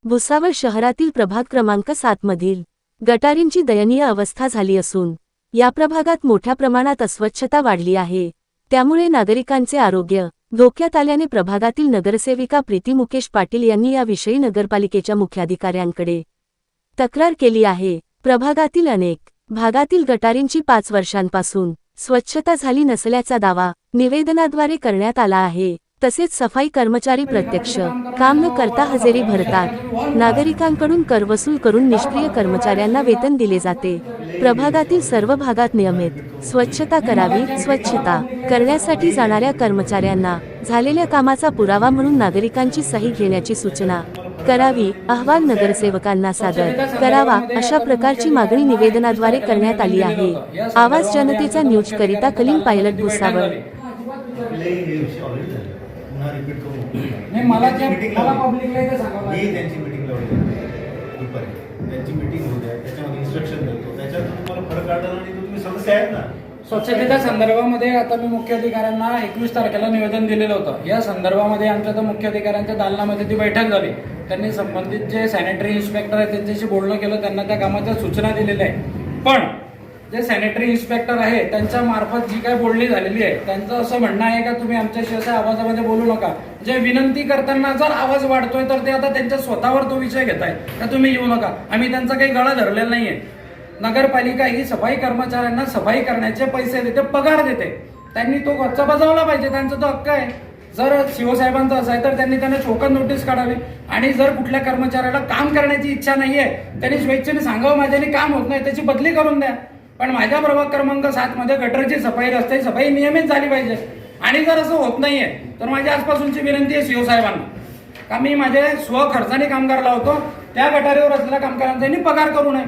भुसावळ शहरातील प्रभाग क्रमांक 7 मधील गटारींची दयनीय अवस्था झाली असून या प्रभागात मोठ्या प्रमाणात अस्वच्छता वाढली आहे। त्यामुळे नागरिकांचे आरोग्य धोक्यात आल्याने प्रभागातील नगरसेविका प्रीती मुकेश पाटील यांनी याविषयी नगरपालिकेच्या मुख्याधिकाऱ्यांकडे तक्रार केली आहे। प्रभागातील अनेक भागातील गटारींची 5 वर्षांपासून स्वच्छता झाली नसल्याचा दावा निवेदनाद्वारे करण्यात आला आहे। तसेच सफाई कर्मचारी प्रत्यक्ष काम न करता हजेरी भरतात। नागरिकांकडून कर वसूल करून निष्क्रिय कर्मचाऱ्यांना वेतन दिले जाते। प्रभागातील सर्व भागात नियमित स्वच्छता करावी। स्वच्छता करण्यासाठी जाणाऱ्या कर्मचाऱ्यांना झालेल्या कामाचा पुरावा म्हणून नागरिकांची सही घेण्याची सूचना करावी। अहवाल नगरसेवकांना सादर करावा अशा प्रकारची मागणी निवेदनाद्वारे करण्यात आली आहे। आवाज जनतेचा न्यूज करिता कलीम पायलट भुसावळ। मला पब्लिकला इथे सांगावं मी त्यांची मीटिंग लावली दुपारी, त्यांची मीटिंग होते, त्याच्यामध्ये इन्स्ट्रक्शन देतो, त्याच्यात तुम्हाला फरक आढळला नाही तर तुम्ही सदस्य आहेत ना। स्वच्छतेच्या संदर्भामध्ये आता मी मुख्य अधिकाऱ्यांना 21 तारखेला निवेदन दिलेलं होतं। या संदर्भामध्ये आमच्या तर मुख्य अधिकाऱ्यांच्या दालनामध्ये ती बैठक झाली। त्यांनी संबंधित जे सॅनिटरी इन्स्पेक्टर आहेत त्यांच्याशी बोलणं केलं, त्यांना त्या कामाच्या सूचना दिलेल्या आहेत। पण जे सॅनिटरी इन्स्पेक्टर आहे त्यांच्या मार्फत जी काय बोलणी झालेली आहे त्यांचं असं म्हणणं आहे का तुम्ही आमच्याशी अशा आवाजामध्ये बोलू नका। जे विनंती करताना जर आवाज वाढतोय तर ते आता त्यांच्या स्वतःवर तो विषय घेताय का तुम्ही येऊ नका। आम्ही त्यांचा काही गळा धरलेला नाहीये। नगरपालिका ही सफाई कर्मचाऱ्यांना सफाई करण्याचे पैसे देते, पगार देते, त्यांनी तो खर्च बजावला पाहिजे, त्यांचा तो हक्क आहे। जर शिवसाहेबांचा असाय तर त्यांनी त्यांना शोकन नोटीस काढावी आणि जर कुठल्या कर्मचाऱ्याला काम करण्याची इच्छा नाहीये त्यांनी स्वेच्छेने सांगावं माझ्याने काम होत नाही, त्याची बदली करून द्या। पण माझ्या प्रभाग क्रमांक 7 मध्ये गटरची सफाई, रस्त्याची सफाई नियमित झाली पाहिजे। आणि जर असं होत नाहीये तर माझ्या आजपासूनची विनंती आहे शिवसाहेबांना का मी माझे स्वखर्चाने कामगार लावतो, त्या गटारीवर असलेल्या कामगारांचा पगार करू नये।